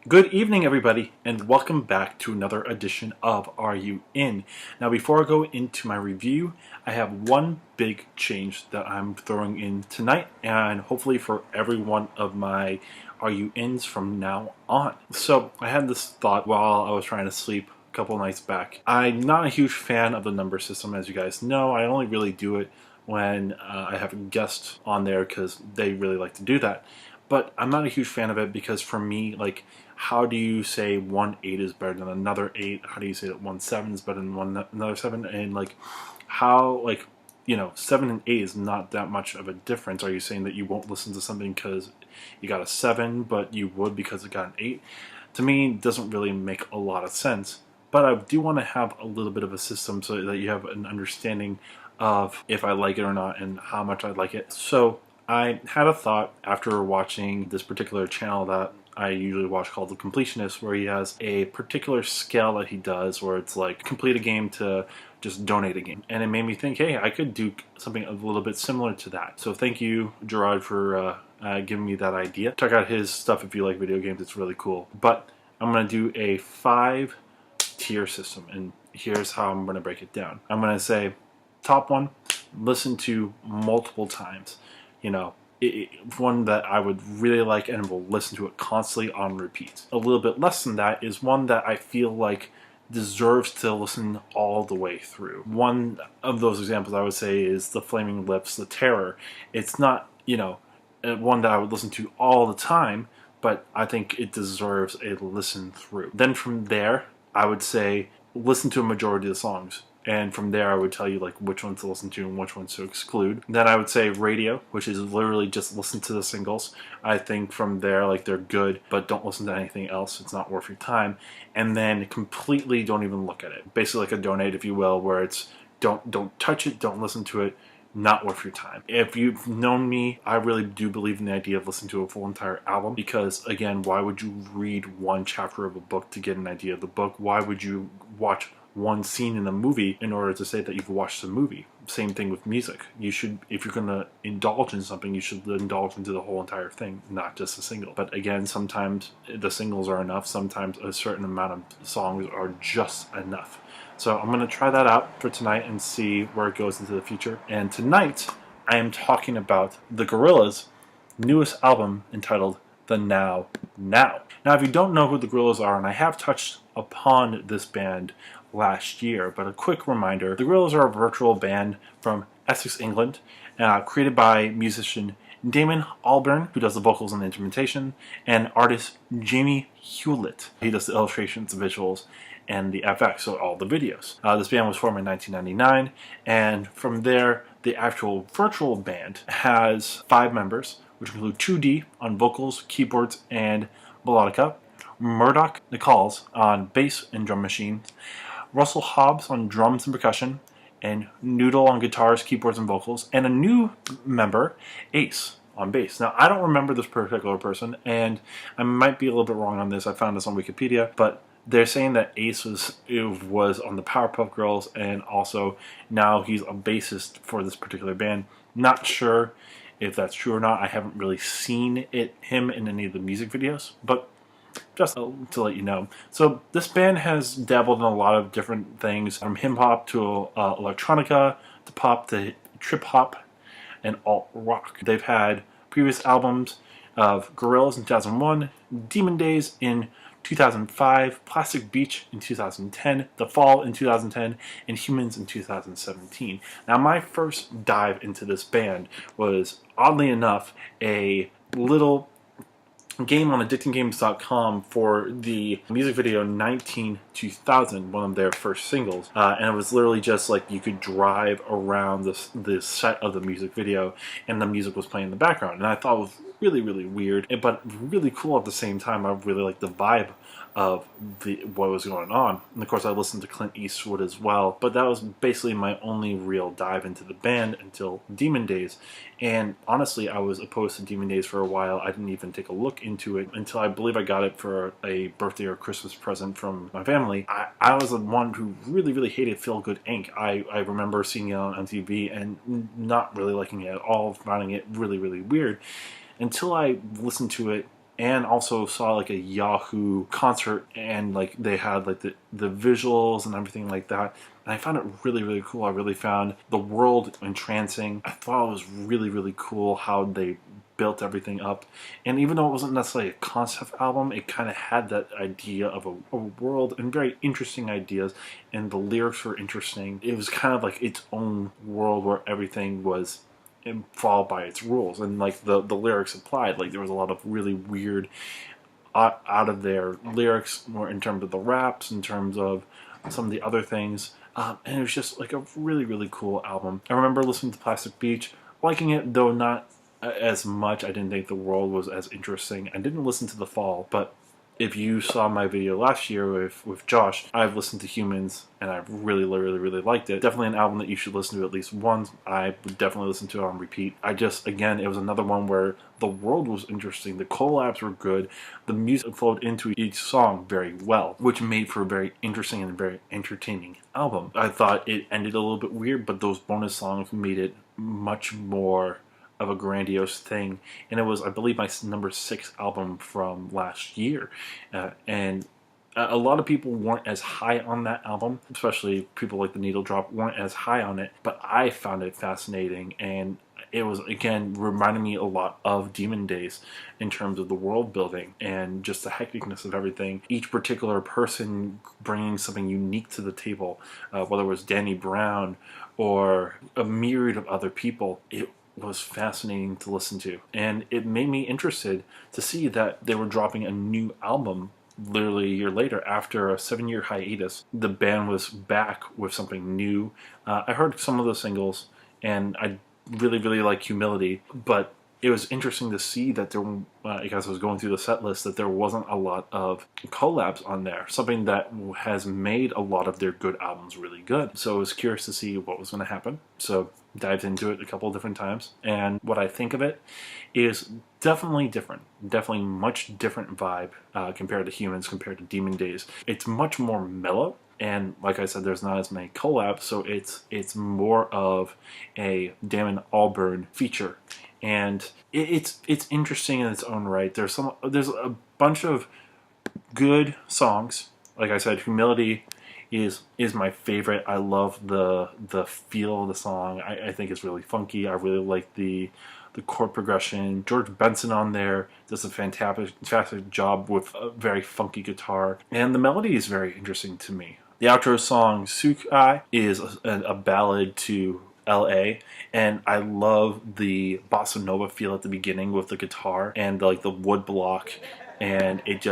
Good evening, everybody, and welcome back to another edition of Are You In? Now, before I go into my review, I have one big change that I'm throwing in tonight, and hopefully for every one of my Are You Ins from now on. So, I had this thought while I was trying to sleep a couple nights back. I'm not a huge fan of the number system, as you guys know. I only really do it when I have a guest on there because they really like to do that. But I'm not a huge fan of it because for me, like, how do you say 1 8 is better than another 8? How do you say that 1 7 is better than another 7? And like, how, like, 7 and 8 is not that much of a difference. Are you saying that you won't listen to something because you got a 7, but you would because it got an 8? To me, it doesn't really make a lot of sense. But I do want to have a little bit of a system so that you have an understanding of if I like it or not and how much I like it. So I had a thought after watching this particular channel that I usually watch called The Completionist, where he has a particular scale that he does where it's like complete a game to just donate a game. And it made me think, hey, I could do something a little bit similar to that. So thank you, Gerard, for giving me that idea. Check out his stuff if you like video games. It's really cool. But I'm going to do a 5-tier system, and here's how I'm going to break it down. I'm going to say, top one, listen to multiple times. One that I would really like and will listen to it constantly on repeat. A little bit less than that is one that I feel like deserves to listen all the way through. One of those examples I would say is The Flaming Lips, The Terror. It's not, one that I would listen to all the time, but I think it deserves a listen through. Then from there, I would say listen to a majority of the songs. And from there, I would tell you like which ones to listen to and which ones to exclude. Then I would say radio, which is literally just listen to the singles. I think from there, like, they're good, but don't listen to anything else. It's not worth your time. And then completely don't even look at it. Basically like a donate, if you will, where it's don't touch it, don't listen to it. Not worth your time. If you've known me, I really do believe in the idea of listening to a full entire album because, again, why would you read one chapter of a book to get an idea of the book? Why would you watch one scene in a movie in order to say that you've watched the movie? Same thing with music. You should, if you're going to indulge in something, you should indulge into the whole entire thing, not just a single. But again, sometimes the singles are enough. Sometimes a certain amount of songs are just enough. So I'm going to try that out for tonight and see where it goes into the future. And tonight, I am talking about the Gorillaz' newest album entitled The Now Now. Now, if you don't know who the Gorillaz are, and I have touched upon this band last year, but a quick reminder, the Gorillaz are a virtual band from Essex, England, created by musician Damon Albarn, who does the vocals and the instrumentation, and artist Jamie Hewlett. He does the illustrations, the visuals, and the FX, so all the videos. This band was formed in 1999, and from there, the actual virtual band has 5 members, which include 2D on vocals, keyboards, and melodica, Murdoch Nichols on bass and drum machine, Russell Hobbs on drums and percussion, and Noodle on guitars, keyboards, and vocals, and a new member, Ace, on bass. Now, I don't remember this particular person, and I might be a little bit wrong on this. I found this on Wikipedia, but they're saying that Ace was on the Powerpuff Girls, and also now he's a bassist for this particular band. Not sure if that's true or not. I haven't really seen him in any of the music videos, but just to let you know. So this band has dabbled in a lot of different things, from hip hop to electronica, to pop to trip hop, and alt rock. They've had previous albums of Gorillaz in 2001, Demon Days in 2005, Plastic Beach in 2010, The Fall in 2010, and Humans in 2017. Now, my first dive into this band was, oddly enough, a little game on addictinggames.com for the music video 19-2000, one of their first singles, and it was literally just like you could drive around this set of the music video and the music was playing in the background, and I thought it was really, really weird, but really cool at the same time. I really liked the vibe of what was going on. And of course I listened to Clint Eastwood as well, but that was basically my only real dive into the band until Demon Days. And honestly, I was opposed to Demon Days for a while. I didn't even take a look into it until I believe I got it for a birthday or Christmas present from my family. I was the one who really, really hated Feel Good Inc. I remember seeing it on MTV and not really liking it at all, finding it really, really weird, until I listened to it and also saw like a Yahoo concert, and like they had like the visuals and everything like that. And I found it really, really cool. I really found the world entrancing. I thought it was really, really cool how they built everything up. And even though it wasn't necessarily a concept album, it kind of had that idea of a world and very interesting ideas. And the lyrics were interesting. It was kind of like its own world where everything was followed by its rules. And like the lyrics applied, like there was a lot of really weird out of their lyrics, more in terms of the raps, in terms of some of the other things. And it was just like a really, really cool album. I remember listening to Plastic Beach, liking it, though not as much. I didn't think the world was as interesting. I didn't listen to The Fall, but if you saw my video last year with Josh, I've listened to Humans, and I really, really, really liked it. Definitely an album that you should listen to at least once. I would definitely listen to it on repeat. Again, it was another one where the world was interesting, the collabs were good, the music flowed into each song very well, which made for a very interesting and very entertaining album. I thought it ended a little bit weird, but those bonus songs made it much more of a grandiose thing. And it was, I believe, my number 6 album from last year. And a lot of people weren't as high on that album, especially people like the Needle Drop weren't as high on it, but I found it fascinating. And it was, again, reminding me a lot of Demon Days in terms of the world building and just the hecticness of everything. Each particular person bringing something unique to the table, whether it was Danny Brown or a myriad of other people. It was fascinating to listen to, and it made me interested to see that they were dropping a new album literally a year later after a 7-year hiatus. The band was back with something new. I heard some of the singles, and I really, really like Humility, but it was interesting to see that there, as I was going through the set list, that there wasn't a lot of collabs on there, something that has made a lot of their good albums really good. So I was curious to see what was going to happen. So dived into it a couple of different times, and what I think of it is definitely different. Definitely much different vibe compared to Humans, compared to Demon Days. It's much more mellow. And like I said, there's not as many collabs, so it's more of a Damon Albarn feature. And it's interesting in its own right. There's a bunch of good songs. Like I said, Humility is my favorite. I love the feel of the song. I think it's really funky. I really like the chord progression. George Benson on there does a fantastic job with a very funky guitar. And the melody is very interesting to me. The outro song, Sukai, is a ballad to LA, and I love the bossa nova feel at the beginning with the guitar and like the wood block, and it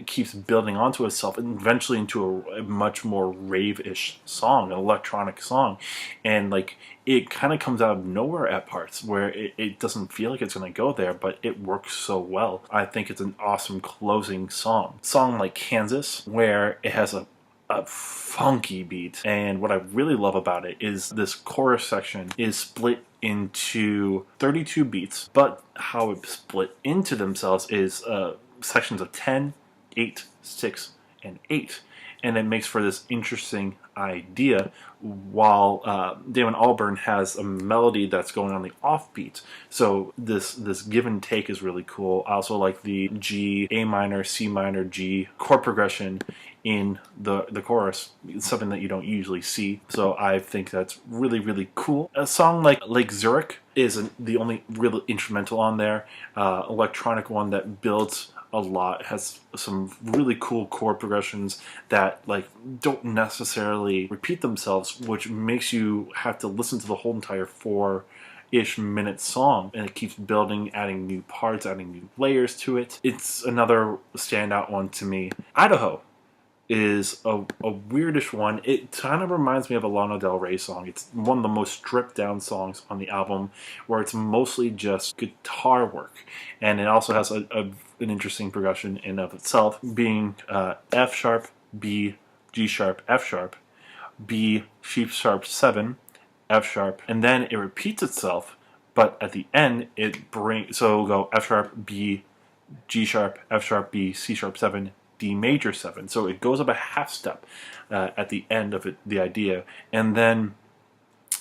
keeps building onto itself and eventually into a much more rave-ish song, an electronic song. And like it kind of comes out of nowhere at parts where it doesn't feel like it's going to go there, but it works so well. I think it's an awesome closing song. Song like Kansas, where it has a funky beat, and what I really love about it is this chorus section is split into 32 beats, but how it's split into themselves is sections of 10, 8, 6, and 8, and it makes for this interesting idea, while Damon Albarn has a melody that's going on the offbeat. So this give and take is really cool. I also like the G, A minor, C minor, G chord progression in the chorus. It's something that you don't usually see, so I think that's really, really cool. A song like Lake Zurich is the only real instrumental on there, electronic one that builds a lot, has some really cool chord progressions that like don't necessarily repeat themselves, which makes you have to listen to the whole entire 4-ish minute song, and it keeps building, adding new parts, adding new layers to it. It's another standout one to me. Idaho is a weirdish one. It kind of reminds me of a Lana Del Rey song. It's one of the most stripped down songs on the album, where it's mostly just guitar work, and it also has an interesting progression in of itself, being F sharp, B, G sharp, F sharp, B, C sharp 7, F sharp, and then it repeats itself, but at the end so it'll go F sharp, B, G sharp, F sharp, B, C sharp 7, D major 7. So it goes up a half step at the end of it, the idea. And then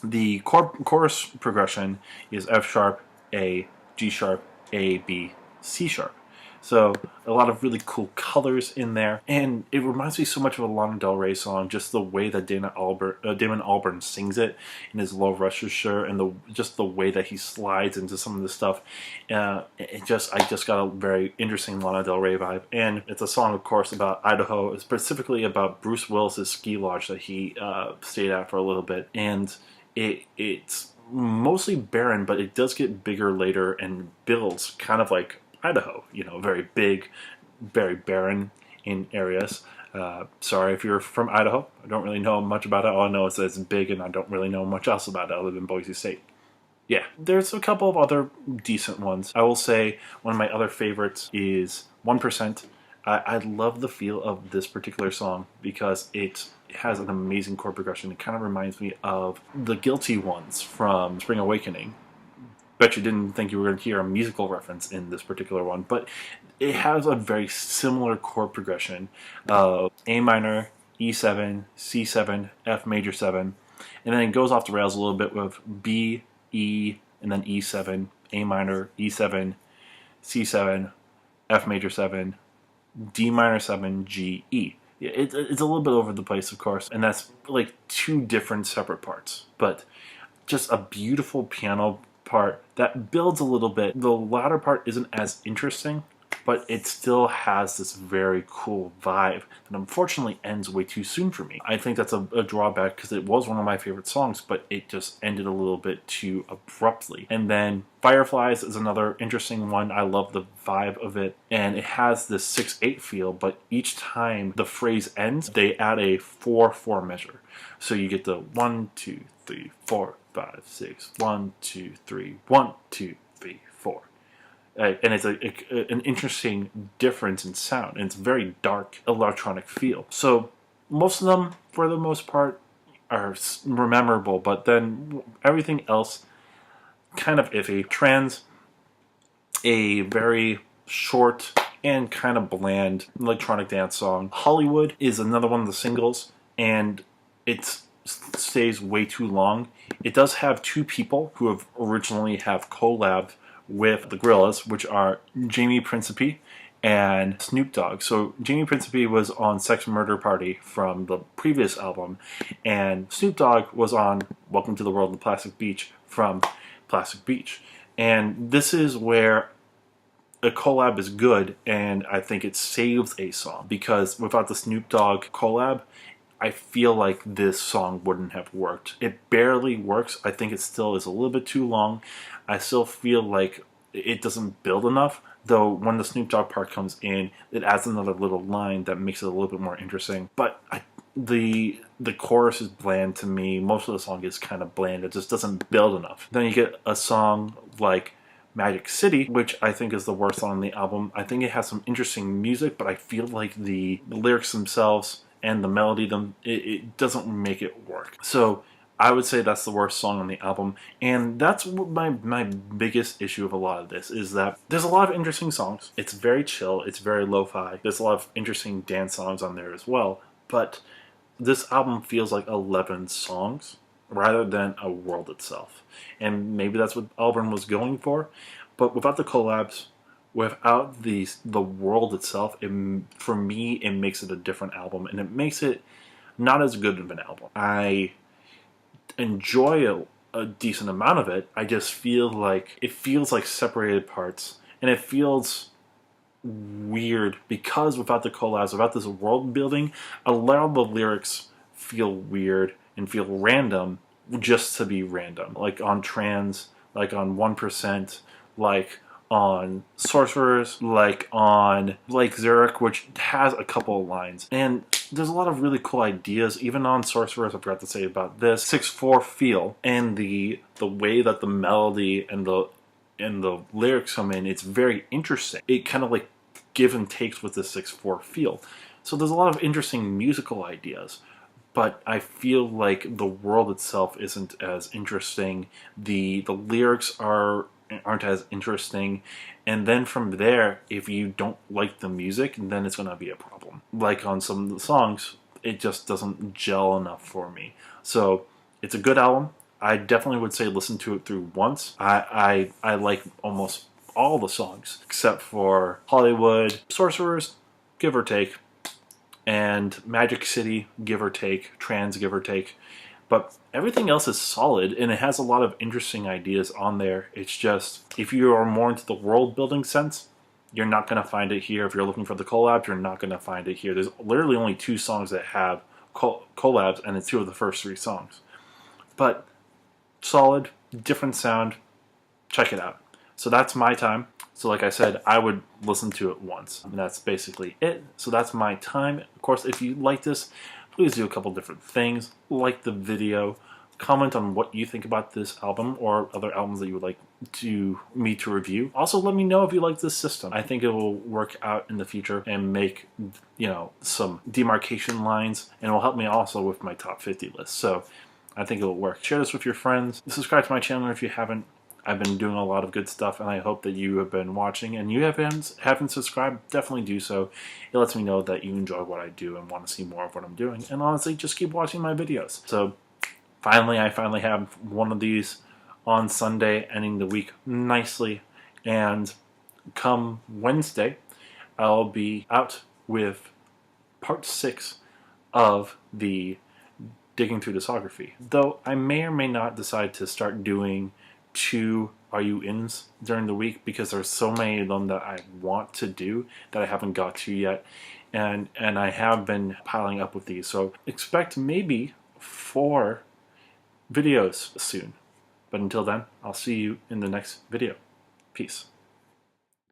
the chorus progression is F sharp, A, G sharp, A, B, C sharp. So a lot of really cool colors in there, and it reminds me so much of a Lana Del Rey song. Just the way that Damon Albarn sings it in his low register, and just the way that he slides into some of the stuff. I just got a very interesting Lana Del Rey vibe, and it's a song, of course, about Idaho, specifically about Bruce Willis's ski lodge that he stayed at for a little bit, and it's mostly barren, but it does get bigger later and builds kind of like Idaho, very big, very barren in areas. Sorry if you're from Idaho. I don't really know much about it. All I know is that it's big, and I don't really know much else about it other than Boise State. Yeah, there's a couple of other decent ones. I will say one of my other favorites is 1%. I love the feel of this particular song because it has an amazing chord progression. It kind of reminds me of the Guilty Ones from Spring Awakening. Bet you didn't think you were going to hear a musical reference in this particular one, but it has a very similar chord progression of A minor, E7, C7, F major 7, and then it goes off the rails a little bit with B, E, and then E7, A minor, E7, C7, F major 7, D minor 7, G, E. It's a little bit over the place, of course, and that's like two different separate parts, but just a beautiful piano part that builds a little bit. The latter part isn't as interesting, but it still has this very cool vibe that unfortunately ends way too soon for me. I think that's a drawback because it was one of my favorite songs, but it just ended a little bit too abruptly. And then Fireflies is another interesting one. I love the vibe of it, and it has this 6/8 feel, but each time the phrase ends, they add a 4/4 measure. So you get the 1, 2, 3, 4, 5, 6, 1, 2, 3, 1, 2, 3, 4. And it's an interesting difference in sound, and it's a very dark electronic feel. So most of them, for the most part, are memorable, but then everything else, kind of iffy. Trans, a very short and kind of bland electronic dance song. Hollywood is another one of the singles, and it stays way too long. It does have two people who have originally collabed with the Gorillaz, which are Jamie Principe and Snoop Dogg. So Jamie Principe was on Sex Murder Party from the previous album, and Snoop Dogg was on Welcome to the World of Plastic Beach from Plastic Beach. And this is where a collab is good, and I think it saves a song, because without the Snoop Dogg collab, I feel like this song wouldn't have worked. It barely works. I think it still is a little bit too long. I still feel like it doesn't build enough, though when the Snoop Dogg part comes in, it adds another little line that makes it a little bit more interesting. But the chorus is bland to me. Most of the song is kind of bland. It just doesn't build enough. Then you get a song like Magic City, which I think is the worst song on the album. I think it has some interesting music, but I feel like the lyrics themselves and the melody, it doesn't make it work. So I would say that's the worst song on the album, and that's my biggest issue of a lot of this, is that there's a lot of interesting songs. It's very chill, it's very lo-fi. There's a lot of interesting dance songs on there as well, but this album feels like 11 songs rather than a world itself. And maybe that's what Albarn was going for, but without the collabs, without the world itself, for me, it makes it a different album, and it makes it not as good of an album. I enjoy a decent amount of it. I just feel like it feels like separated parts, and it feels weird because without the collabs, without this world building, a lot of the lyrics feel weird and feel random just to be random. Like on Trans, like on 1%, like on Sorcerers, like on Lake Zurich, which has a couple of lines. And there's a lot of really cool ideas, even on Sorcerers. I forgot to say about this 6/4 feel, and the way that the melody and the lyrics come in. It's very interesting. It kind of like give and takes with the 6/4 feel. So there's a lot of interesting musical ideas, but I feel like the world itself isn't as interesting. The lyrics aren't as interesting, and then from there, if you don't like the music, then it's going to be a problem. Like on some of the songs, it just doesn't gel enough for me. So it's a good album. I definitely would say listen to it through once. I like almost all the songs except for Hollywood, Sorcerers, give or take, and Magic City, give or take, Trans, give or take. But everything else is solid, and it has a lot of interesting ideas on there. It's just, if you are more into the world building sense, you're not going to find it here. If you're looking for the collabs, you're not going to find it here. There's literally only 2 songs that have collabs, and it's 2 of the first 3 songs. But solid, different sound. Check it out. So that's my time. So like I said, I would listen to it once, and that's basically it. So that's my time. Of course, if you like this, please do a couple different things. Like the video, comment on what you think about this album or other albums that you would like me to review. Also, let me know if you like this system. I think it will work out in the future and make, some demarcation lines, and it will help me also with my top 50 list. So I think it will work. Share this with your friends. Subscribe to my channel if you haven't. I've been doing a lot of good stuff, and I hope that you have been watching. And you haven't subscribed, definitely do so. It lets me know that you enjoy what I do and want to see more of what I'm doing. And honestly, just keep watching my videos. So I finally have one of these on Sunday, ending the week nicely. And come Wednesday, I'll be out with part 6 of the Digging Through Discography. Though I may or may not decide to start doing 2 Are You Ins during the week, because there's so many of them that I want to do that I haven't got to yet, and I have been piling up with these. So expect maybe 4 videos soon. But until then, I'll see you in the next video. Peace.